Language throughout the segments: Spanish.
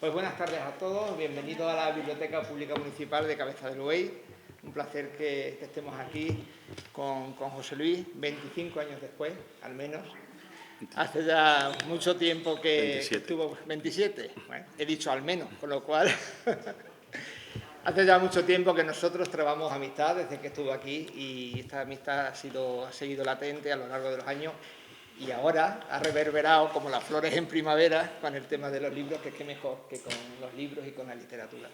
Pues buenas tardes a todos, bienvenidos a la Biblioteca Pública Municipal de Cabeza del Buey. Un placer que estemos aquí con José Luis, 25 años después, al menos. Hace ya mucho tiempo que estuvo... 27, bueno, he dicho al menos, con lo cual... Hace ya mucho tiempo que nosotros trabamos amistad desde que estuvo aquí y esta amistad ha seguido latente a lo largo de los años y ahora ha reverberado como las flores en primavera con el tema de los libros, que es que mejor que con los libros y con la literatura.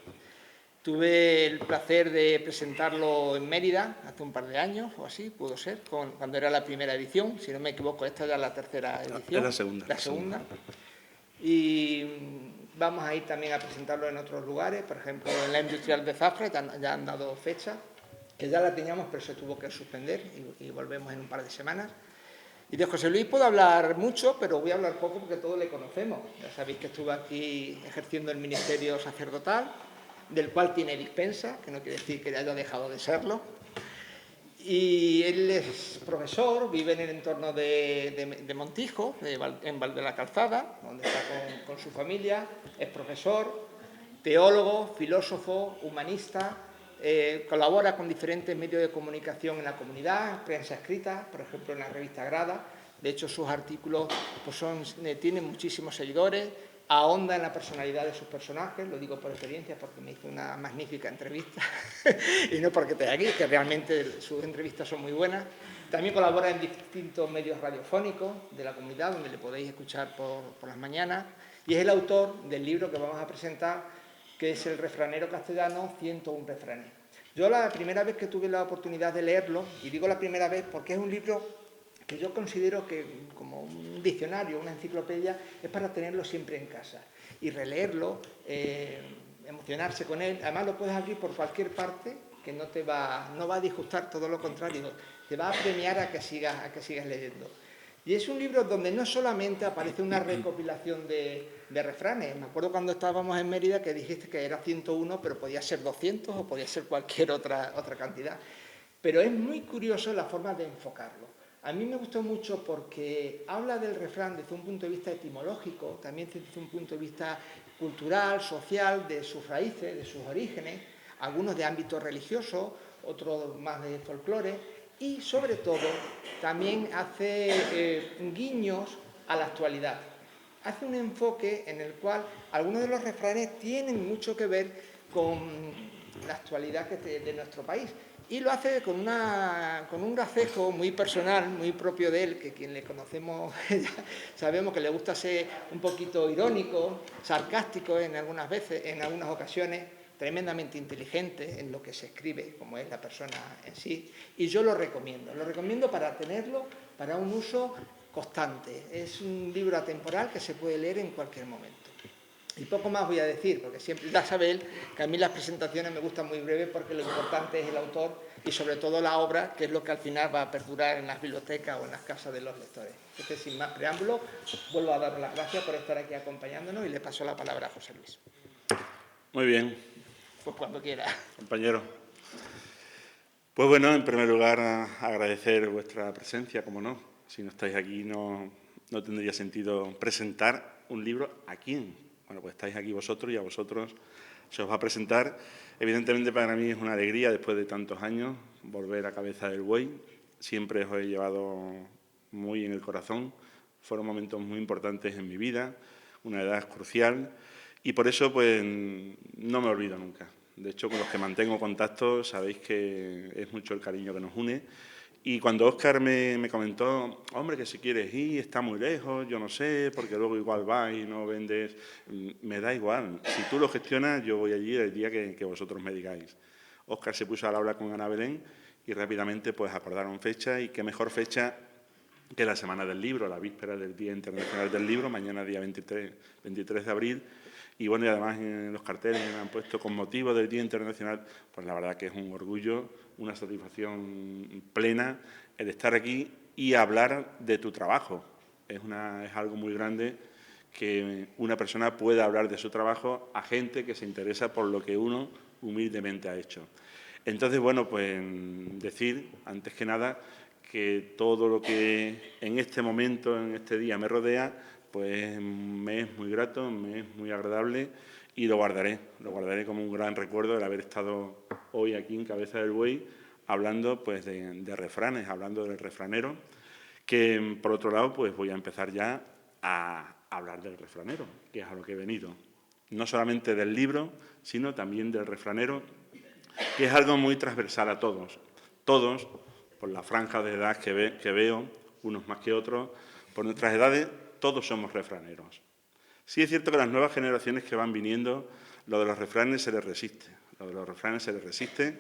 Tuve el placer de presentarlo en Mérida hace un par de años o así, pudo ser, cuando era la primera edición, si no me equivoco, esta ya es la tercera edición. Es la segunda. Y vamos a ir también a presentarlo en otros lugares, por ejemplo en la Industrial de Zafra, ya han dado fecha, que ya la teníamos pero se tuvo que suspender y volvemos en un par de semanas. Y de José Luis puedo hablar mucho, pero voy a hablar poco porque todos le conocemos. Ya sabéis que estuvo aquí ejerciendo el ministerio sacerdotal, del cual tiene dispensa, que no quiere decir que haya dejado de serlo. Y él es profesor, vive en el entorno de Montijo, en Val de la Calzada, donde está con su familia. Es profesor, teólogo, filósofo, humanista. Colabora con diferentes medios de comunicación en la comunidad, prensa escrita, por ejemplo en la revista Grada. De hecho, sus artículos pues tienen muchísimos seguidores, ahonda en la personalidad de sus personajes, lo digo por experiencia porque me hizo una magnífica entrevista y no porque esté aquí, que realmente sus entrevistas son muy buenas. También colabora en distintos medios radiofónicos de la comunidad, donde le podéis escuchar por las mañanas, y es el autor del libro que vamos a presentar, que es El refranero castellano, 101 refranes. Yo la primera vez que tuve la oportunidad de leerlo, y digo la primera vez porque es un libro que yo considero que como un diccionario, una enciclopedia, es para tenerlo siempre en casa y releerlo, emocionarse con él. Además lo puedes abrir por cualquier parte, que no va a disgustar, todo lo contrario, te va a premiar a que sigas leyendo. Y es un libro donde no solamente aparece una recopilación de refranes. Me acuerdo cuando estábamos en Mérida que dijiste que era 101, pero podía ser 200 o podía ser cualquier otra cantidad. Pero es muy curioso la forma de enfocarlo. A mí me gustó mucho porque habla del refrán desde un punto de vista etimológico, también desde un punto de vista cultural, social, de sus raíces, de sus orígenes, algunos de ámbito religioso, otros más de folclore, y sobre todo también hace guiños a la actualidad. Hace un enfoque en el cual algunos de los refranes tienen mucho que ver con la actualidad de nuestro país. Y lo hace con un gracejo muy personal, muy propio de él, que quien le conocemos sabemos que le gusta ser un poquito irónico, sarcástico en algunas veces, en algunas ocasiones, tremendamente inteligente en lo que se escribe, como es la persona en sí, y yo lo recomiendo para tenerlo para un uso constante. Es un libro atemporal que se puede leer en cualquier momento. Y poco más voy a decir, porque siempre ya sabe él que a mí las presentaciones me gustan muy breves porque lo importante es el autor y sobre todo la obra, que es lo que al final va a perdurar en las bibliotecas o en las casas de los lectores. Entonces, sin más preámbulo, vuelvo a dar las gracias por estar aquí acompañándonos y le paso la palabra a José Luis. Muy bien. Pues cuando quiera. Compañero. Pues bueno, en primer lugar, agradecer vuestra presencia, como no. Si no estáis aquí, no tendría sentido presentar un libro. ¿A quién? Bueno, pues estáis aquí vosotros y a vosotros se os va a presentar. Evidentemente, para mí es una alegría, después de tantos años, volver a Cabeza del Buey. Siempre os he llevado muy en el corazón. Fueron momentos muy importantes en mi vida, una edad crucial. Y por eso, pues, no me olvido nunca. De hecho, con los que mantengo contacto, sabéis que es mucho el cariño que nos une. Y cuando Óscar me comentó, hombre, que si quieres ir, está muy lejos, yo no sé, porque luego igual vas y no vendes, me da igual. Si tú lo gestionas, yo voy allí el día que vosotros me digáis. Óscar se puso al habla con Ana Belén y rápidamente pues acordaron fecha, y qué mejor fecha que la Semana del Libro, la víspera del Día Internacional del Libro, mañana día 23 de abril. Y bueno, y además en los carteles me han puesto con motivo del Día Internacional, pues la verdad que es un orgullo, una satisfacción plena el estar aquí y hablar de tu trabajo. Es algo muy grande que una persona pueda hablar de su trabajo a gente que se interesa por lo que uno humildemente ha hecho. Entonces, bueno, pues decir, antes que nada, que todo lo que en este momento, en este día me rodea, pues me es muy grato, me es muy agradable y lo guardaré como un gran recuerdo de haber estado hoy aquí en Cabeza del Buey hablando pues, de refranes, hablando del refranero, que por otro lado pues voy a empezar ya a hablar del refranero, que es a lo que he venido. No solamente del libro, sino también del refranero, que es algo muy transversal a todos. Todos, por la franja de edad que veo, unos más que otros, por nuestras edades, todos somos refraneros. Sí es cierto que a las nuevas generaciones que van viniendo, lo de los refranes se les resiste. Lo de los refranes se les resiste,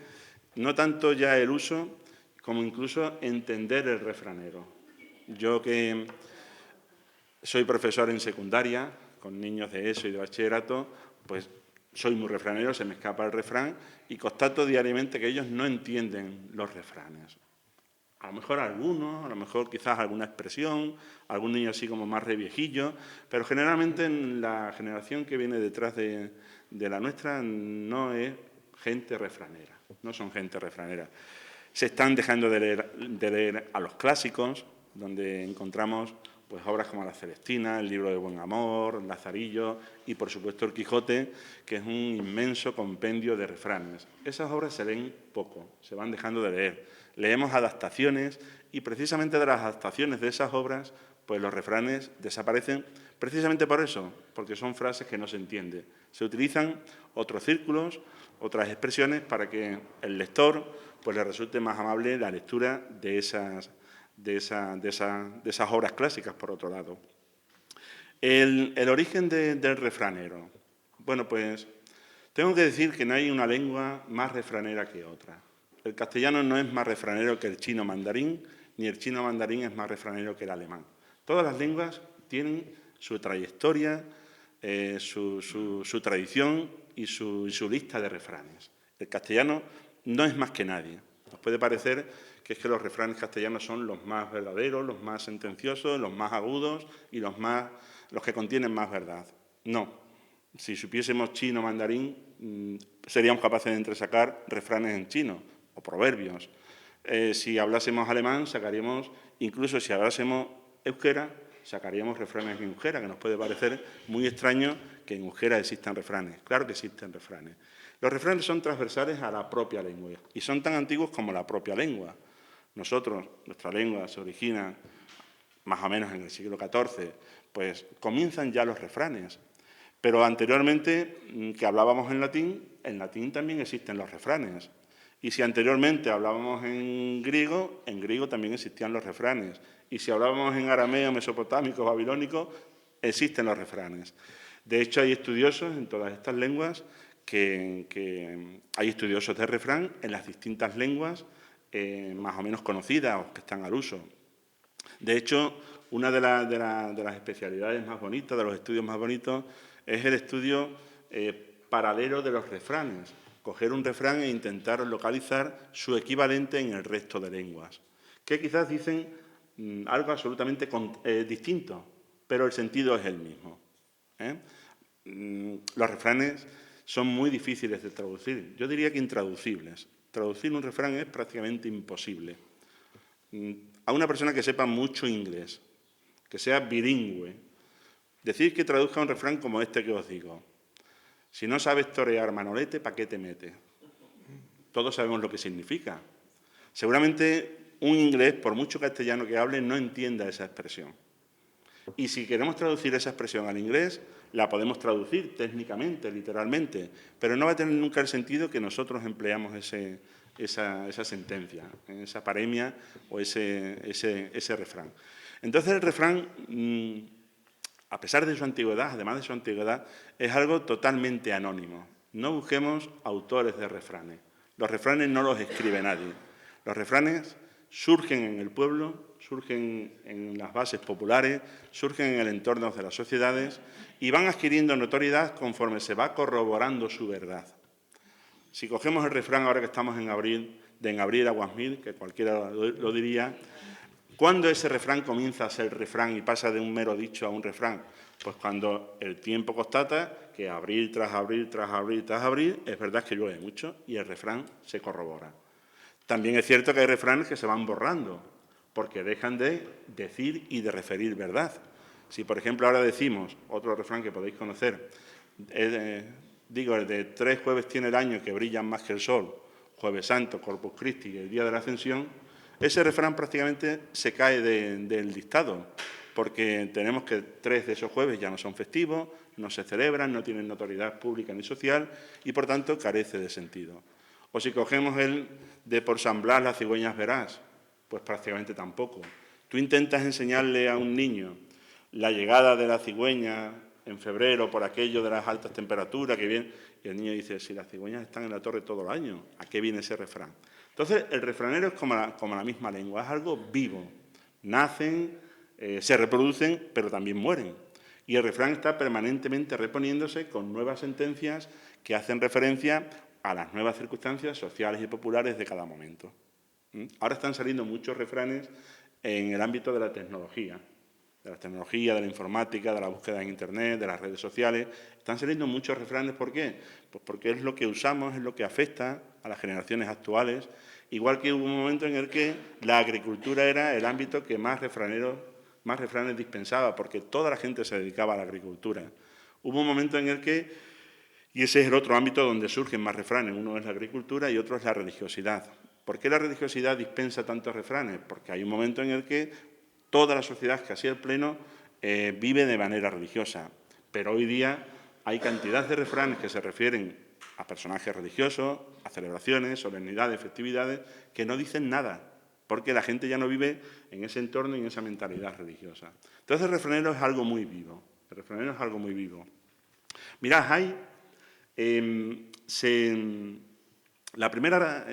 no tanto ya el uso, como incluso entender el refranero. Yo que soy profesor en secundaria, con niños de ESO y de bachillerato, pues soy muy refranero, se me escapa el refrán y constato diariamente que ellos no entienden los refranes. A lo mejor algunos, a lo mejor quizás alguna expresión, algún niño así como más reviejillo, pero generalmente en la generación que viene detrás de la nuestra no es gente refranera, no son gente refranera. Se están dejando de leer a los clásicos, donde encontramos pues, obras como La Celestina, el libro de Buen Amor, Lazarillo y, por supuesto, El Quijote, que es un inmenso compendio de refranes. Esas obras se leen poco, se van dejando de leer. Leemos adaptaciones y, precisamente de las adaptaciones de esas obras, pues los refranes desaparecen precisamente por eso, porque son frases que no se entienden. Se utilizan otros círculos, otras expresiones para que el lector pues, le resulte más amable la lectura de esas obras clásicas, por otro lado. El origen del refranero. Bueno, pues tengo que decir que no hay una lengua más refranera que otra. El castellano no es más refranero que el chino mandarín, ni el chino mandarín es más refranero que el alemán. Todas las lenguas tienen su trayectoria, su tradición y su lista de refranes. El castellano no es más que nadie. Nos puede parecer que es que los refranes castellanos son los más verdaderos, los más sentenciosos, los más agudos y los que contienen más verdad. No. Si supiésemos chino mandarín, seríamos capaces de entresacar refranes en chino o proverbios. Si hablásemos alemán, sacaríamos, incluso si hablásemos euskera, sacaríamos refranes en euskera, que nos puede parecer muy extraño que en euskera existan refranes. Claro que existen refranes. Los refranes son transversales a la propia lengua y son tan antiguos como la propia lengua. Nuestra lengua se origina más o menos en el siglo XIV, pues comienzan ya los refranes. Pero anteriormente, que hablábamos en latín también existen los refranes. Y si anteriormente hablábamos en griego también existían los refranes. Y si hablábamos en arameo, mesopotámico, babilónico, existen los refranes. De hecho, hay estudiosos en todas estas lenguas que hay estudiosos de refrán en las distintas lenguas más o menos conocidas o que están al uso. De hecho, una de las especialidades más bonitas, de los estudios más bonitos, es el estudio paralelo de los refranes. Coger un refrán e intentar localizar su equivalente en el resto de lenguas, que quizás dicen algo absolutamente distinto, pero el sentido es el mismo. Los refranes son muy difíciles de traducir, yo diría que intraducibles. Traducir un refrán es prácticamente imposible. A una persona que sepa mucho inglés, que sea bilingüe, decir que traduzca un refrán como este que os digo. Si no sabes torear Manolete, ¿para qué te metes? Todos sabemos lo que significa. Seguramente un inglés, por mucho castellano que hable, no entienda esa expresión. Y si queremos traducir esa expresión al inglés, la podemos traducir técnicamente, literalmente, pero no va a tener nunca el sentido que nosotros empleamos esa sentencia, esa paremia o ese refrán. Entonces el refrán, a pesar de su antigüedad, además de su antigüedad, es algo totalmente anónimo. No busquemos autores de refranes. Los refranes no los escribe nadie. Los refranes surgen en el pueblo, surgen en las bases populares, surgen en el entorno de las sociedades y van adquiriendo notoriedad conforme se va corroborando su verdad. Si cogemos el refrán, ahora que estamos en abril, de en abril aguas mil, que cualquiera lo diría, ¿cuándo ese refrán comienza a ser refrán y pasa de un mero dicho a un refrán? Pues cuando el tiempo constata que abril tras abril, tras abril, tras abril, es verdad que llueve mucho y el refrán se corrobora. También es cierto que hay refranes que se van borrando, porque dejan de decir y de referir verdad. Si, por ejemplo, ahora decimos, otro refrán que podéis conocer, digo, el de 3 jueves tiene el año que brillan más que el sol, Jueves Santo, Corpus Christi y el Día de la Ascensión, ese refrán prácticamente se cae del listado, porque tenemos que 3 de esos jueves ya no son festivos, no se celebran, no tienen notoriedad pública ni social y, por tanto, carece de sentido. O si cogemos el de por San Blas las cigüeñas verás, pues prácticamente tampoco. Tú intentas enseñarle a un niño la llegada de la cigüeña en febrero por aquello de las altas temperaturas que viene, y el niño dice, si las cigüeñas están en la torre todo el año, ¿a qué viene ese refrán? Entonces, el refranero es como la misma lengua, es algo vivo. Nacen, se reproducen, pero también mueren. Y el refrán está permanentemente reponiéndose con nuevas sentencias que hacen referencia a las nuevas circunstancias sociales y populares de cada momento. Ahora están saliendo muchos refranes en el ámbito de la tecnología, de la informática, de la búsqueda en Internet, de las redes sociales. Están saliendo muchos refranes, ¿por qué? Pues porque es lo que usamos, es lo que afecta a las generaciones actuales, igual que hubo un momento en el que la agricultura era el ámbito que más refranes dispensaba, porque toda la gente se dedicaba a la agricultura. Hubo un momento en el que, y ese es el otro ámbito donde surgen más refranes, uno es la agricultura y otro es la religiosidad. ¿Por qué la religiosidad dispensa tantos refranes? Porque hay un momento en el que toda la sociedad, casi el pleno, vive de manera religiosa. Pero hoy día hay cantidad de refranes que se refieren a personajes religiosos, a celebraciones, solemnidades, festividades, que no dicen nada, porque la gente ya no vive en ese entorno y en esa mentalidad religiosa. Entonces el refranero es algo muy vivo. El refranero es algo muy vivo. Mirad, hay... la primera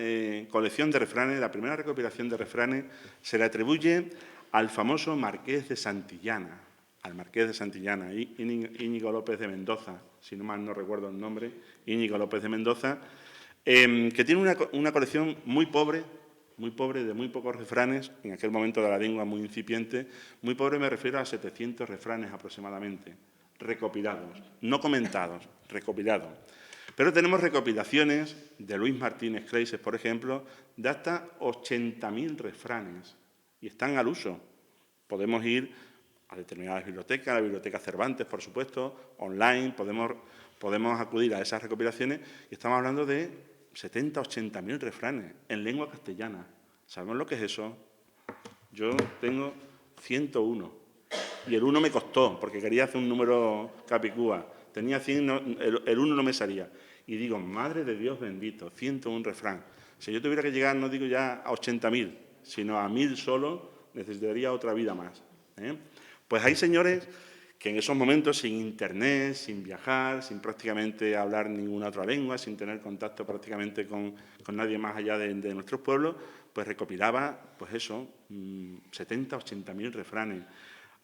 colección de refranes, la primera recopilación de refranes, se le atribuye al famoso Marqués de Santillana, al Marqués de Santillana, Íñigo López de Mendoza, si no mal no recuerdo el nombre, Íñigo López de Mendoza, que tiene una colección muy pobre, de muy pocos refranes, en aquel momento de la lengua muy incipiente. Muy pobre me refiero a 700 refranes aproximadamente, recopilados, no comentados, recopilados. Pero tenemos recopilaciones de Luis Martínez Creises, por ejemplo, de hasta 80.000 refranes, y están al uso. Podemos ir a determinadas bibliotecas, a la Biblioteca Cervantes, por supuesto, online, podemos acudir a esas recopilaciones, y estamos hablando de 70, 80.000 refranes en lengua castellana. ¿Sabemos lo que es eso? Yo tengo 101, y el 1 me costó, porque quería hacer un número capicúa. Tenía 100, el 1 no me salía. Y digo, madre de Dios bendito, 101 refrán. Si yo tuviera que llegar, no digo ya a 80.000, sino a 1.000 solo, necesitaría otra vida más. Pues hay señores que en esos momentos, sin Internet, sin viajar, sin prácticamente hablar ninguna otra lengua, sin tener contacto prácticamente con nadie más allá de nuestros pueblos, pues recopilaba, pues eso, 70, 80.000 refranes.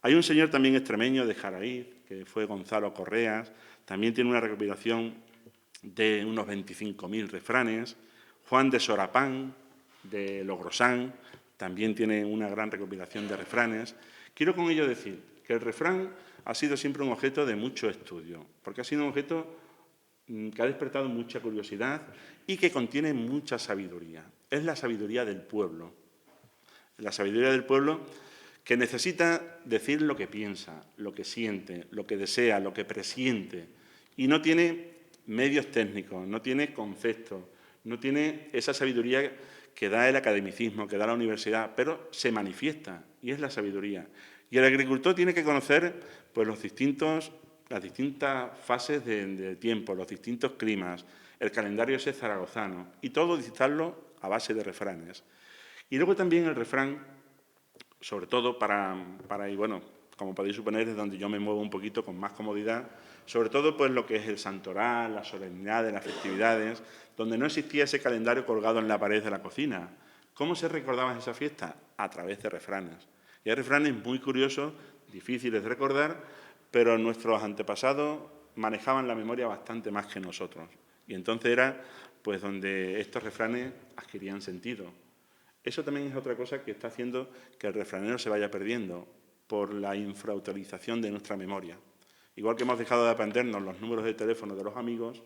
Hay un señor también extremeño de Jaraíz, que fue Gonzalo Correas, también tiene una recopilación de unos 25.000 refranes. Juan de Sorapán, de Logrosán, también tiene una gran recopilación de refranes. Quiero con ello decir que el refrán ha sido siempre un objeto de mucho estudio, porque ha sido un objeto que ha despertado mucha curiosidad y que contiene mucha sabiduría. Es la sabiduría del pueblo. La sabiduría del pueblo que necesita decir lo que piensa, lo que siente, lo que desea, lo que presiente, y no tiene medios técnicos, no tiene conceptos, no tiene esa sabiduría que da el academicismo, que da la universidad, pero se manifiesta, y es la sabiduría. Y el agricultor tiene que conocer pues, las distintas fases de tiempo, los distintos climas, el calendario ese zaragozano, y todo dictarlo a base de refranes. Y luego también el refrán, sobre todo y bueno, como podéis suponer, es donde yo me muevo un poquito con más comodidad, sobre todo pues lo que es el santoral, las solemnidades, las festividades, donde no existía ese calendario colgado en la pared de la cocina. ¿Cómo se recordaban esas fiestas? A través de refranes. Y hay refranes muy curiosos, difíciles de recordar, pero nuestros antepasados manejaban la memoria bastante más que nosotros. Y entonces era pues donde estos refranes adquirían sentido. Eso también es otra cosa que está haciendo que el refranero se vaya perdiendo por la infrautilización de nuestra memoria. Igual que hemos dejado de aprendernos los números de teléfono de los amigos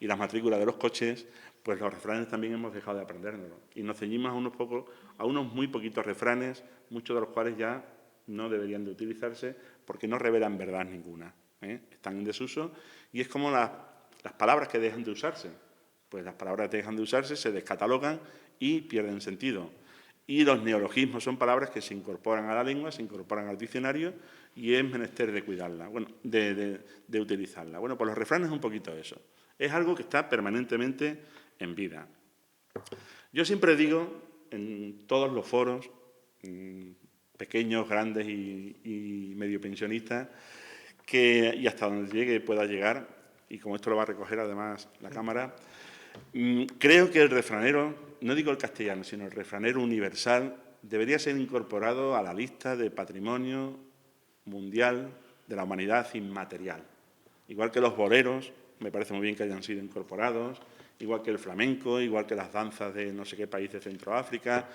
y las matrículas de los coches, pues los refranes también hemos dejado de aprendérnoslos. Y nos ceñimos a unos muy poquitos refranes, muchos de los cuales ya no deberían de utilizarse porque no revelan verdad ninguna. están en desuso, y es como las palabras que dejan de usarse. Pues las palabras dejan de usarse, se descatalogan y pierden sentido. Y los neologismos son palabras que se incorporan a la lengua, se incorporan al diccionario y es menester de cuidarla, bueno, de utilizarla. Bueno, pues los refranes es un poquito eso. Es algo que está permanentemente en vida. Yo siempre digo, en todos los foros, pequeños, grandes y medio pensionistas, y hasta donde llegue pueda llegar, y como esto lo va a recoger además la Cámara, creo que el refranero, no digo el castellano, sino el refranero universal, debería ser incorporado a la lista de patrimonio mundial de la humanidad inmaterial. Igual que los boleros, me parece muy bien que hayan sido incorporados, igual que el flamenco, igual que las danzas de no sé qué país de Centroáfrica.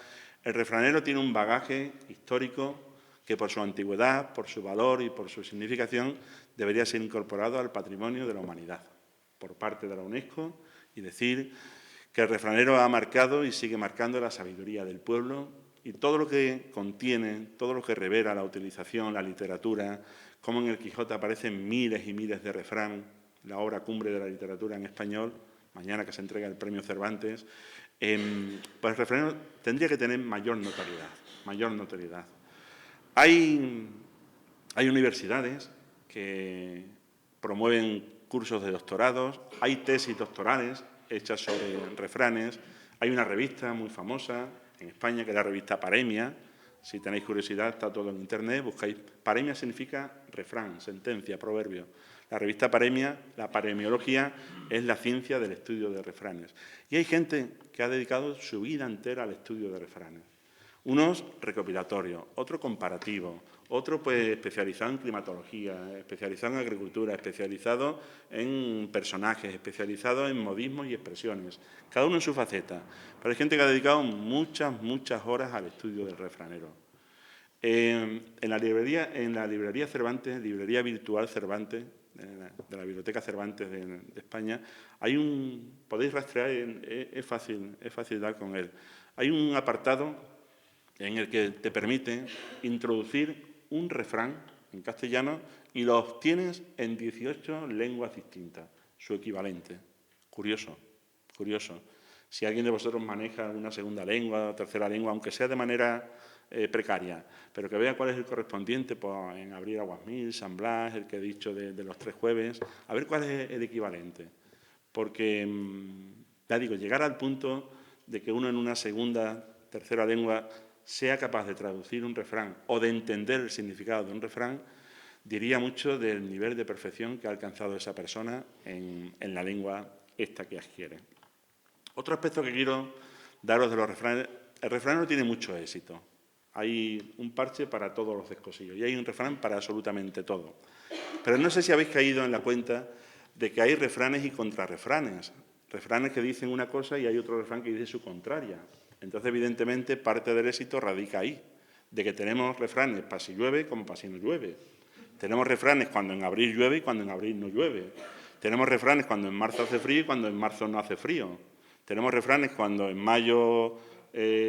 El refranero tiene un bagaje histórico que por su antigüedad, por su valor y por su significación debería ser incorporado al patrimonio de la humanidad por parte de la UNESCO y decir que el refranero ha marcado y sigue marcando la sabiduría del pueblo y todo lo que contiene, todo lo que revela la utilización, la literatura, como en el Quijote aparecen miles y miles de refrán, la obra cumbre de la literatura en español, mañana que se entrega el premio Cervantes, pues el refranero tendría que tener mayor notoriedad. Hay universidades que promueven cursos de doctorados, hay tesis doctorales hechas sobre refranes, hay una revista muy famosa en España que es la revista Paremia. Si tenéis curiosidad, está todo en Internet, buscáis. Paremia significa refrán, sentencia, proverbio. La revista Paremia, la paremiología, es la ciencia del estudio de refranes. Y hay gente que ha dedicado su vida entera al estudio de refranes. Unos recopilatorios, otro comparativo, otro pues especializado en climatología, especializado en agricultura, especializado en personajes, especializado en modismos y expresiones, cada uno en su faceta. Pero hay gente que ha dedicado muchas horas al estudio del refranero. En la librería Cervantes, librería virtual Cervantes, de la Biblioteca Cervantes de España, podéis rastrear, es fácil dar con él. Hay un apartado en el que te permite introducir un refrán en castellano y lo obtienes en 18 lenguas distintas, su equivalente. Curioso. Si alguien de vosotros maneja una segunda lengua o tercera lengua, aunque sea de manera precaria, pero que vea cuál es el correspondiente pues, en Abrir Aguas Mil, San Blas, el que he dicho de los 3 jueves, a ver cuál es el equivalente. Porque, ya digo, llegar al punto de que uno en una segunda, tercera lengua sea capaz de traducir un refrán o de entender el significado de un refrán, diría mucho del nivel de perfección que ha alcanzado esa persona en la lengua esta que adquiere. Otro aspecto que quiero daros de los refranes, el refrán no tiene mucho éxito. Hay un parche para todos los descosillos y hay un refrán para absolutamente todo. Pero no sé si habéis caído en la cuenta de que hay refranes y contrarrefranes. Refranes que dicen una cosa y hay otro refrán que dice su contraria. Entonces, evidentemente, parte del éxito radica ahí, de que tenemos refranes para si llueve como para si no llueve. Tenemos refranes cuando en abril llueve y cuando en abril no llueve. Tenemos refranes cuando en marzo hace frío y cuando en marzo no hace frío. Tenemos refranes cuando en mayo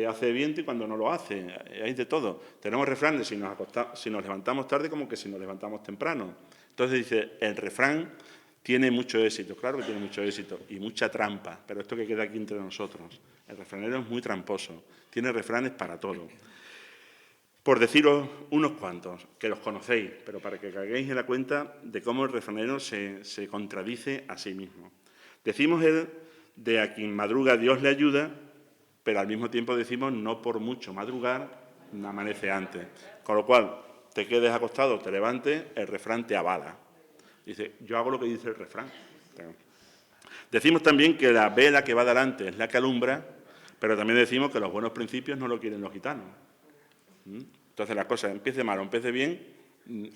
hace viento y cuando no lo hace. Hay de todo. Tenemos refranes si nos levantamos tarde como que si nos levantamos temprano. Entonces dice, el refrán tiene mucho éxito, claro que tiene mucho éxito y mucha trampa, pero esto que queda aquí entre nosotros. El refranero es muy tramposo, tiene refranes para todo. Por deciros unos cuantos, que los conocéis, pero para que caigáis en la cuenta de cómo el refranero se contradice a sí mismo. Decimos el de a quien madruga Dios le ayuda, pero al mismo tiempo decimos no por mucho madrugar, amanece antes. Con lo cual, te quedes acostado, te levantes, el refrán te avala. Dice, yo hago lo que dice el refrán. Decimos también que la vela que va delante es la que alumbra, pero también decimos que los buenos principios no lo quieren los gitanos. Entonces la cosa, empiece mal o empiece bien,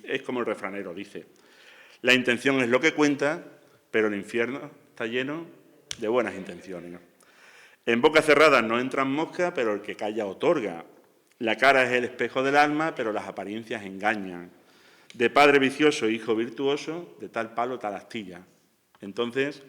es como el refranero dice. La intención es lo que cuenta, pero el infierno está lleno de buenas intenciones. En boca cerrada no entran moscas, pero el que calla otorga. La cara es el espejo del alma, pero las apariencias engañan. De padre vicioso, hijo virtuoso, de tal palo, tal astilla. Entonces,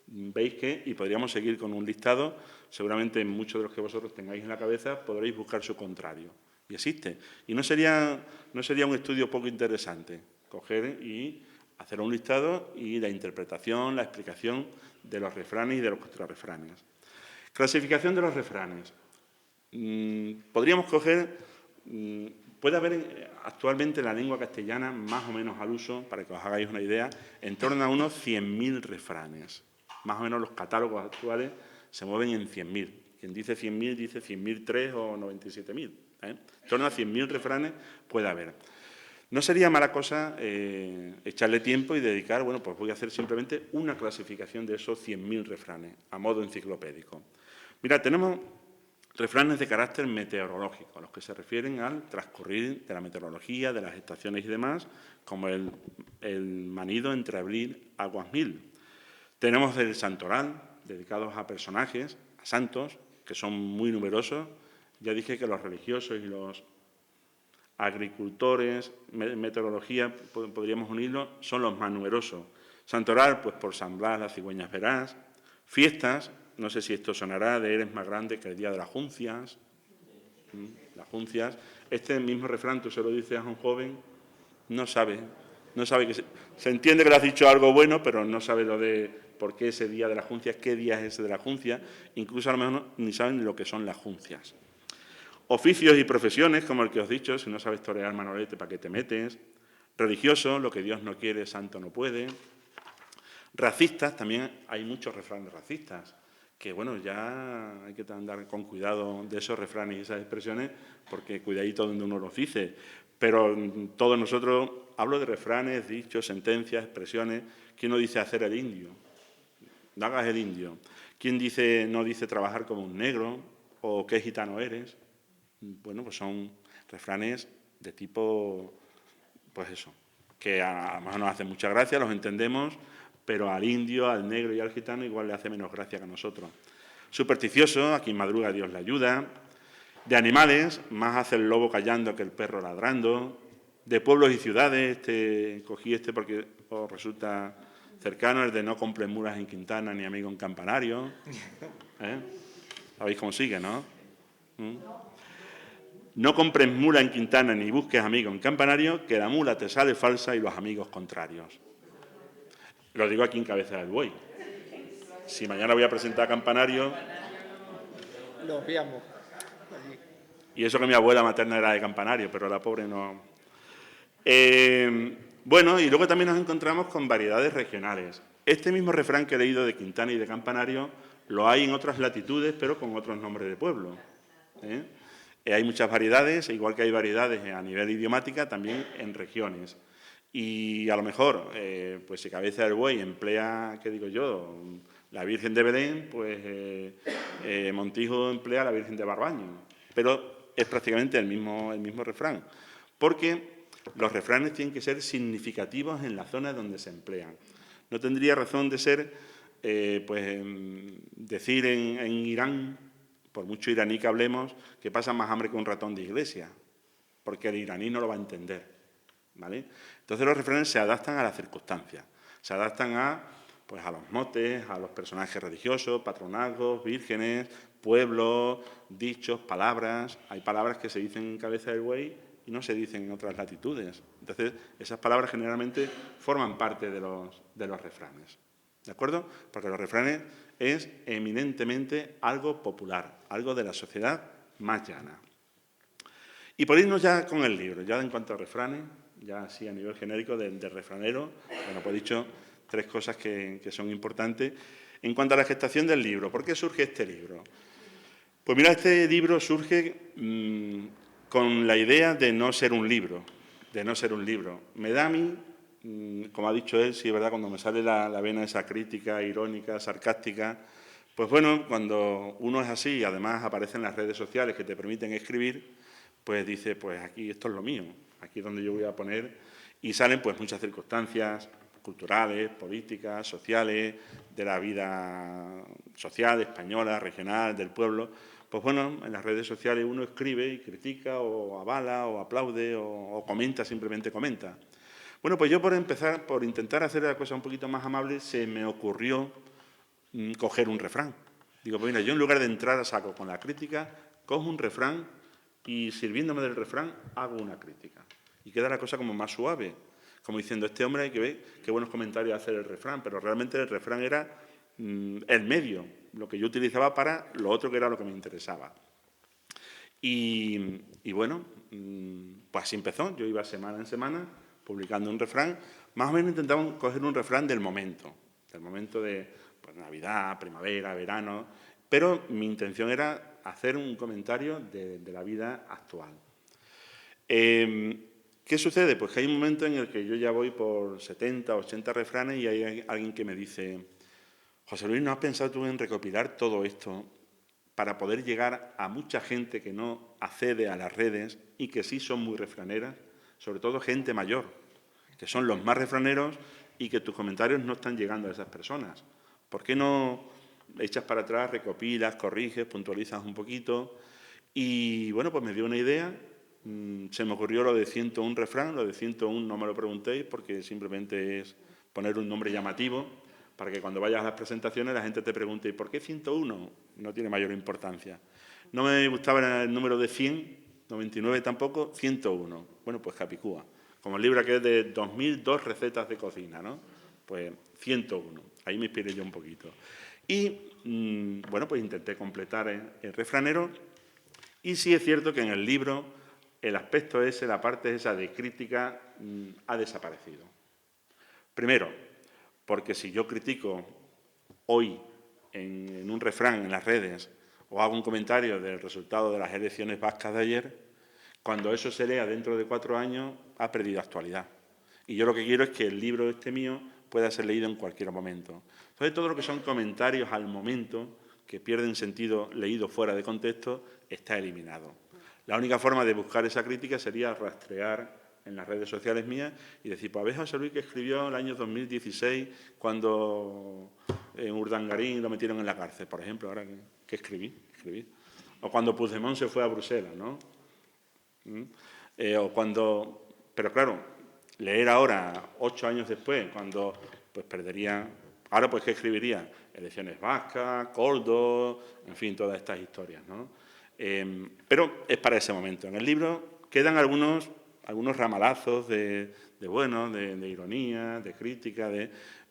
veis que, y podríamos seguir con un listado, seguramente muchos de los que vosotros tengáis en la cabeza podréis buscar su contrario. Y existe. Y no sería un estudio poco interesante coger y hacer un listado y la interpretación, la explicación de los refranes y de los contrarrefranes. Clasificación de los refranes. Podríamos coger, puede haber actualmente en la lengua castellana, más o menos al uso, para que os hagáis una idea, en torno a unos 100.000 refranes. Más o menos los catálogos actuales se mueven en 100.000. Quien dice 100.000 dice 100.003 o 97.000. En torno a 100.000 refranes puede haber. No sería mala cosa echarle tiempo y dedicar, bueno, pues voy a hacer simplemente una clasificación de esos 100.000 refranes, a modo enciclopédico. Mira, tenemos refranes de carácter meteorológico, a los que se refieren al transcurrir de la meteorología, de las estaciones y demás, como el manido entre abril aguas mil. Tenemos del santoral, dedicados a personajes, a santos, que son muy numerosos. Ya dije que los religiosos y los agricultores, meteorología, podríamos unirlo, son los más numerosos. Santoral, pues por San Blas, las cigüeñas verás. Fiestas, no sé si esto sonará, de eres más grande que el día de las juncias. Las juncias. Este mismo refrán, tú se lo dices a un joven, no sabe que se entiende que le has dicho algo bueno, pero no sabe lo de por qué ese día de las juncias, qué día es ese de las juncias, incluso a lo mejor ni saben lo que son las juncias. Oficios y profesiones, como el que os he dicho, si no sabes torear manolete, ¿para qué te metes? Religioso, lo que Dios no quiere, santo no puede. Racistas, también hay muchos refranes racistas, que bueno, ya hay que andar con cuidado de esos refranes y esas expresiones, porque cuidadito donde uno los dice. Pero todos nosotros, hablo de refranes, dichos, sentencias, expresiones. ¿Quién no dice hacer el indio? No hagas el indio. ¿Quién no dice trabajar como un negro? ¿O qué gitano eres? Bueno, pues son refranes de tipo, pues eso, que a lo mejor nos hacen mucha gracia, los entendemos, pero al indio, al negro y al gitano igual le hace menos gracia que a nosotros. Supersticioso, a quien madruga Dios le ayuda. De animales, más hace el lobo callando que el perro ladrando. De pueblos y ciudades, cogí porque os resulta cercano, el de no compres mulas en Quintana ni amigo en Campanario. ¿Sabéis cómo sigue, no? No compres mula en Quintana ni busques amigo en Campanario, que la mula te sale falsa y los amigos contrarios. Lo digo aquí en Cabeza del Buey. Si mañana voy a presentar a Campanario... Lo veamos allí. Y eso que mi abuela materna era de Campanario, pero la pobre no... bueno, y luego también nos encontramos con variedades regionales. Este mismo refrán que he leído de Quintana y de Campanario lo hay en otras latitudes, pero con otros nombres de pueblo. Hay muchas variedades, igual que hay variedades a nivel idiomática, también en regiones. Y a lo mejor, pues si Cabeza del Buey emplea, ¿qué digo yo?, la Virgen de Belén, pues Montijo emplea la Virgen de Barbaño. Pero es prácticamente el mismo refrán, porque los refranes tienen que ser significativos en la zona donde se emplean. No tendría razón de ser, pues, decir en Irán, por mucho iraní que hablemos, que pasa más hambre que un ratón de iglesia, porque el iraní no lo va a entender, ¿vale? Entonces los refranes se adaptan a las circunstancias, se adaptan pues a los motes, a los personajes religiosos, patronazgos, vírgenes, pueblos, dichos, palabras. Hay palabras que se dicen en Cabeza del Buey y no se dicen en otras latitudes. Entonces, esas palabras generalmente forman parte de los refranes. ¿De acuerdo? Porque los refranes es eminentemente algo popular, algo de la sociedad más llana. Y por irnos ya con el libro, ya en cuanto a refranes, ya así a nivel genérico del refranero, bueno, pues he dicho 3 cosas que son importantes. En cuanto a la gestación del libro, ¿por qué surge este libro? Pues mira, este libro surge con la idea de no ser un libro, Me da a mí, como ha dicho él, sí es verdad, cuando me sale la vena esa crítica, irónica, sarcástica, pues bueno, cuando uno es así y además aparecen las redes sociales que te permiten escribir, pues dice, pues aquí esto es lo mío, aquí es donde yo voy a poner, y salen pues muchas circunstancias culturales, políticas, sociales, de la vida social, española, regional, del pueblo. Pues bueno, en las redes sociales uno escribe y critica o avala o aplaude o comenta, simplemente comenta. Bueno, pues yo por intentar hacer la cosa un poquito más amable, se me ocurrió coger un refrán. Digo, pues mira, yo en lugar de entrar a saco con la crítica, cojo un refrán y sirviéndome del refrán hago una crítica. Y queda la cosa como más suave, como diciendo, este hombre hay que ver qué buenos comentarios hace el refrán, pero realmente el refrán era el medio, lo que yo utilizaba para lo otro que era lo que me interesaba. Y bueno, pues así empezó. Yo iba semana en semana publicando un refrán. Más o menos intentaba coger un refrán del momento de pues, Navidad, primavera, verano, pero mi intención era hacer un comentario de la vida actual. ¿Qué sucede? Pues que hay un momento en el que yo ya voy por 70, 80 refranes y hay alguien que me dice, José Luis, ¿no has pensado tú en recopilar todo esto para poder llegar a mucha gente que no accede a las redes y que sí son muy refraneras? Sobre todo gente mayor, que son los más refraneros y que tus comentarios no están llegando a esas personas. ¿Por qué no echas para atrás, recopilas, corriges, puntualizas un poquito? Y bueno, pues me dio una idea. Se me ocurrió lo de 101 refrán. Lo de 101 no me lo preguntéis porque simplemente es poner un nombre llamativo para que cuando vayas a las presentaciones la gente te pregunte ¿y por qué 101? No tiene mayor importancia. No me gustaba el número de 100, 99 tampoco, 101. Bueno, pues Capicúa. Como el libro que es de 2002 recetas de cocina, ¿no? Pues 101. Ahí me inspiré yo un poquito. Y, bueno, pues intenté completar el refranero. Y sí es cierto que en el libro el aspecto ese, la parte esa de crítica, ha desaparecido. Primero, porque si yo critico hoy en un refrán en las redes o hago un comentario del resultado de las elecciones vascas de ayer, cuando eso se lea dentro de 4 años ha perdido actualidad. Y yo lo que quiero es que el libro este mío pueda ser leído en cualquier momento. Entonces, todo lo que son comentarios al momento, que pierden sentido leído fuera de contexto, está eliminado. La única forma de buscar esa crítica sería rastrear en las redes sociales mías y decir, pues a ver José Luis que escribió el año 2016 cuando en Urdangarín lo metieron en la cárcel, por ejemplo, ahora que escribí. O cuando Puigdemont se fue a Bruselas, ¿no? Pero claro, leer ahora, 8 años después, cuando pues perdería, ahora pues ¿qué escribiría? Elecciones vascas, Coldo, en fin, todas estas historias, ¿no? Pero es para ese momento. En el libro quedan algunos ramalazos de ironía, de crítica,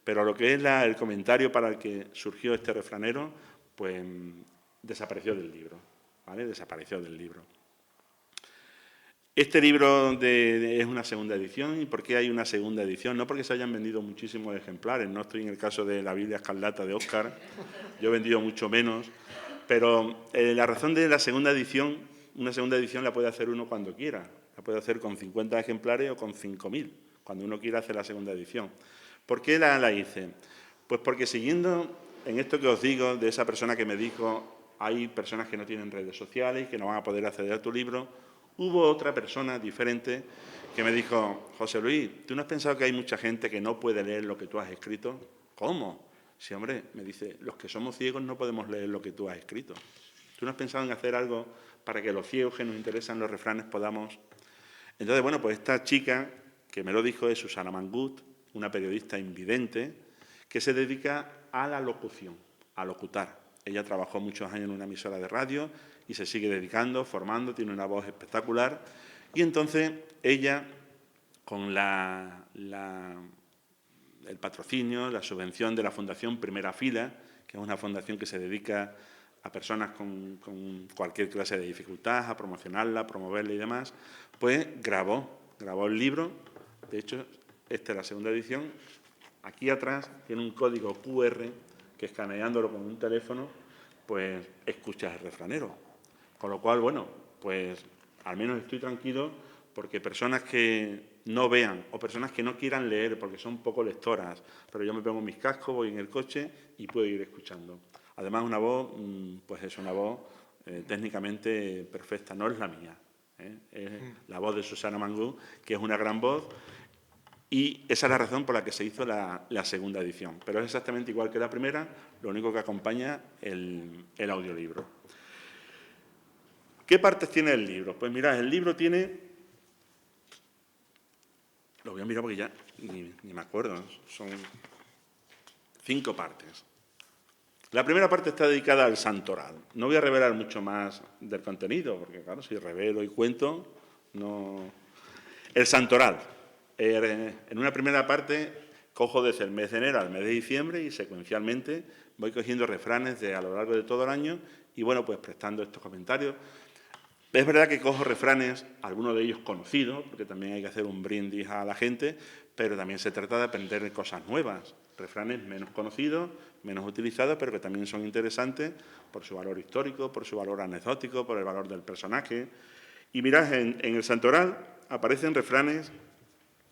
pero lo que es el comentario para el que surgió este refranero, pues desapareció del libro, ¿vale? Desapareció del libro. Este libro es una segunda edición. ¿Y por qué hay una segunda edición? No porque se hayan vendido muchísimos ejemplares. No estoy en el caso de la Biblia Escarlata de Óscar. Yo he vendido mucho menos. Pero la razón de la segunda edición, una segunda edición la puede hacer uno cuando quiera. La puede hacer con 50 ejemplares o con 5.000, cuando uno quiera hacer la segunda edición. ¿Por qué la hice? Pues porque siguiendo en esto que os digo, de esa persona que me dijo, hay personas que no tienen redes sociales y que no van a poder acceder a tu libro, hubo otra persona diferente que me dijo, José Luis, ¿tú no has pensado que hay mucha gente que no puede leer lo que tú has escrito? ¿Cómo? Sí, hombre, me dice, los que somos ciegos no podemos leer lo que tú has escrito. ¿Tú no has pensado en hacer algo para que los ciegos que nos interesan los refranes podamos...? Entonces, bueno, pues esta chica que me lo dijo es Susana Mangut, una periodista invidente que se dedica a la locución, a locutar. Ella trabajó muchos años en una emisora de radio y se sigue dedicando, formando, tiene una voz espectacular. Y entonces ella, con el patrocinio, la subvención de la Fundación Primera Fila, que es una fundación que se dedica a personas con cualquier clase de dificultad, a promocionarla, a promoverla y demás, pues grabó el libro. De hecho, esta es la segunda edición. Aquí atrás tiene un código QR que escaneándolo con un teléfono, pues escuchas el refranero. Con lo cual, bueno, pues al menos estoy tranquilo porque personas que no vean o personas que no quieran leer porque son poco lectoras, pero yo me pongo mis cascos, voy en el coche y puedo ir escuchando. Además, una voz, pues es una voz técnicamente perfecta, no es la mía. Es la voz de Susana Mangut, que es una gran voz, y esa es la razón por la que se hizo la segunda edición. Pero es exactamente igual que la primera, lo único que acompaña el audiolibro. ¿Qué partes tiene el libro? Pues mirad, el libro tiene... Lo voy a mirar porque ya ni me acuerdo, son 5 partes. La primera parte está dedicada al santoral. No voy a revelar mucho más del contenido, porque claro, si revelo y cuento, no... El santoral. En una primera parte cojo desde el mes de enero al mes de diciembre y secuencialmente voy cogiendo refranes a lo largo de todo el año y, bueno, pues prestando estos comentarios. Es verdad que cojo refranes, algunos de ellos conocidos, porque también hay que hacer un brindis a la gente, pero también se trata de aprender cosas nuevas, refranes menos conocidos, menos utilizados, pero que también son interesantes por su valor histórico, por su valor anecdótico, por el valor del personaje. Y mirad, en el Santoral aparecen refranes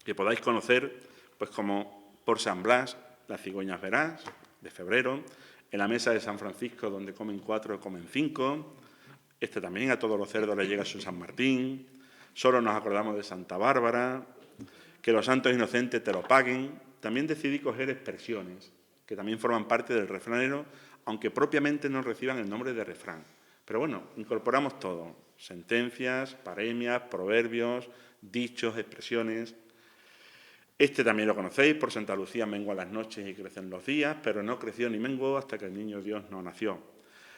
que podáis conocer, pues como por San Blas, las cigüeñas verás, de febrero, en la mesa de San Francisco, donde comen 4, comen 5, también a todos los cerdos les llega su San Martín, solo nos acordamos de Santa Bárbara, que los santos inocentes te lo paguen. También decidí coger expresiones, que también forman parte del refranero, aunque propiamente no reciban el nombre de refrán. Pero bueno, incorporamos todo, sentencias, paremias, proverbios, dichos, expresiones. También lo conocéis, por Santa Lucía menguan las noches y crecen los días, pero no creció ni menguó hasta que el niño Dios no nació.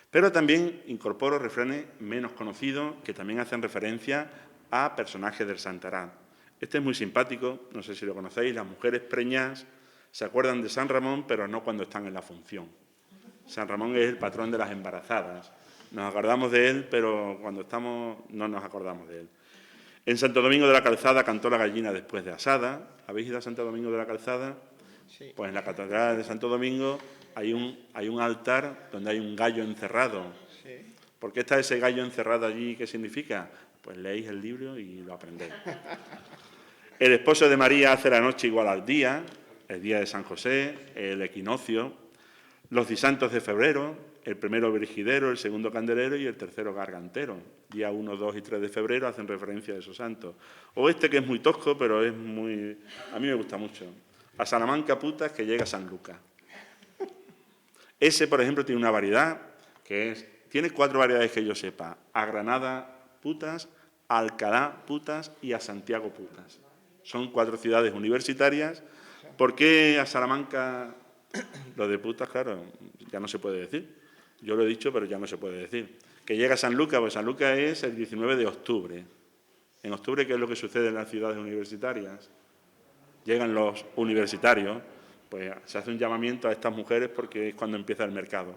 Pero también incorporo refranes menos conocidos que también hacen referencia a personajes del Santoral. Es muy simpático, no sé si lo conocéis, las mujeres preñas se acuerdan de San Ramón, pero no cuando están en la función. San Ramón es el patrón de las embarazadas. Nos acordamos de él, pero cuando estamos no nos acordamos de él. En Santo Domingo de la Calzada cantó la gallina después de asada. ¿Habéis ido a Santo Domingo de la Calzada? Sí. Pues en la Catedral de Santo Domingo hay un altar donde hay un gallo encerrado. Sí. ¿Por qué está ese gallo encerrado allí? ¿Qué significa? Pues leéis el libro y lo aprendéis. El esposo de María hace la noche igual al día, el día de San José, el equinoccio, los disantos de febrero, el primero virgidero, el segundo candelero y el tercero gargantero. Día 1, 2 y 3 de febrero hacen referencia a esos santos. O que es muy tosco, pero a mí me gusta mucho. A Salamanca putas que llega San Lucas. Ese, por ejemplo, tiene una variedad tiene 4 variedades que yo sepa. A Granada putas, a Alcalá putas y a Santiago putas. Son 4 ciudades universitarias. ¿Por qué a Salamanca lo de putas, claro, ya no se puede decir? Yo lo he dicho, pero ya no se puede decir. Que llega San Lucas, pues San Lucas es el 19 de octubre. En octubre, ¿qué es lo que sucede en las ciudades universitarias? Llegan los universitarios, pues se hace un llamamiento a estas mujeres porque es cuando empieza el mercado.